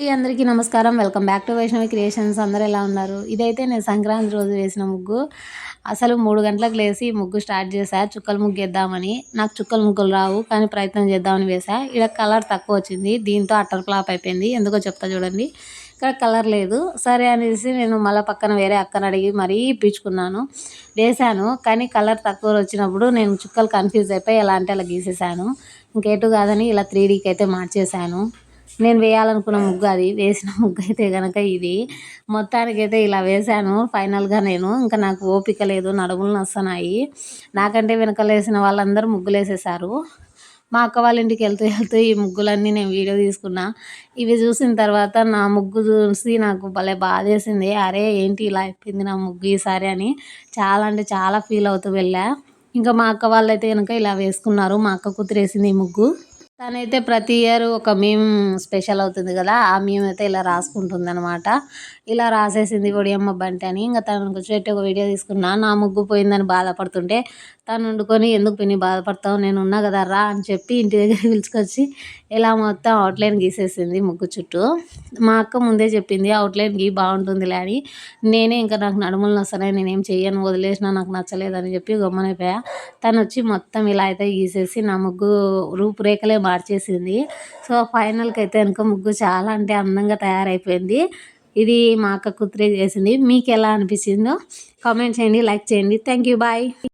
అందరికీ నమస్కారం. Welcome back to Vaishnavi creations. అందరూ ఎలా ఉన్నారు? ఇదైతే నేను సంక్రాంతి రోజు వేసిన ముగ్గు. అసలు 3 గంటలకు లేసి ముగ్గు స్టార్ట్ చేశా. చుక్కల ముగ్గేద్దామని. నాకు చుక్కల ముగ్గులు రావు, కానీ ప్రయత్నం చేద్దామని వేశా. ఈడ కలర్ తక్కువ వచ్చింది. దీంతో అట్టర్ ఫ్లాప్ అయిపోయింది. ఎందుకో చెప్తా చూడండి. ఇక్కడ కలర్ లేదు. సరే అనేసి నేను మళ్ళీ పక్కన వేరే అక్కని అడిగి మరీ ఇప్పించుకున్నాను. వేశాను, కానీ కలర్ తక్కువ వచ్చినప్పుడు నేను చుక్కలు కన్ఫ్యూజ్ అయిపోయి ఎలా అంటే అలా గీసేసాను. ఇంకేటు కాదని ఇలా 3Dకి అయితే మార్చేశాను. నేను వేయాలనుకున్న ముగ్గు అది. వేసిన ముగ్గు అయితే కనుక ఇది. మొత్తానికైతే ఇలా వేశాను ఫైనల్గా. నేను ఇంకా నాకు ఓపిక లేదు, నడుములు నొస్తున్నాయి. నాకంటే వెనకాలేసిన వాళ్ళందరూ ముగ్గులేసేసారు. మా అక్క వాళ్ళ ఇంటికి వెళ్తూ వెళ్తూ ఈ ముగ్గులన్నీ నేను వీడియో తీసుకున్నా. ఇవి చూసిన తర్వాత నా ముగ్గు చూసి నాకు భలే బాధేసింది. అరే ఏంటి ఇలా అయిపోయింది నా ముగ్గు ఈసారి అని చాలా అంటే చాలా ఫీల్ అవుతూ వెళ్ళా. ఇంకా మా అక్క వాళ్ళైతే కనుక ఇలా వేసుకున్నారు. మా అక్క కూతురు వేసింది ఈ ముగ్గు. తనైతే ప్రతి ఇయర్ ఒక మీమ్ స్పెషల్ అవుతుంది కదా, ఆ మీమ్ అయితే ఇలా రాసుకుంటుందనమాట. ఇలా రాసేసింది ఒడియమ్మ బంటి అని. ఇంకా తనకు కూర్చోబెట్టి ఒక వీడియో తీసుకున్నా. నా ముగ్గు పోయిందని బాధపడుతుంటే తను వండుకొని, ఎందుకు పిన్ని బాధపడతావు, నేను ఉన్నా కదా రా అని చెప్పి ఇంటి దగ్గర పిలుచుకొచ్చి ఇలా మొత్తం అవుట్లైన్ గీసేసింది ముగ్గు చుట్టూ. మా అక్క ముందే చెప్పింది అవుట్లైన్ గీ బాగుంటుందిలే అని. నేనే ఇంకా నాకు నడుములు నొస్తున్నాయి, నేనేం చెయ్యను, వదిలేసినా, నాకు నచ్చలేదని చెప్పి గమ్మనైపోయా. తను వచ్చి మొత్తం ఇలా అయితే గీసేసి నా ముగ్గు రూపురేఖలే మార్చేసింది. సో ఫైనల్కి అయితే కనుక ముగ్గు చాలా అంటే అందంగా తయారైపోయింది. ఇది మా అక్క కూతురే చేసింది. మీకు ఎలా అనిపించిందో కామెంట్ చేయండి, లైక్ చేయండి. Thank you, bye.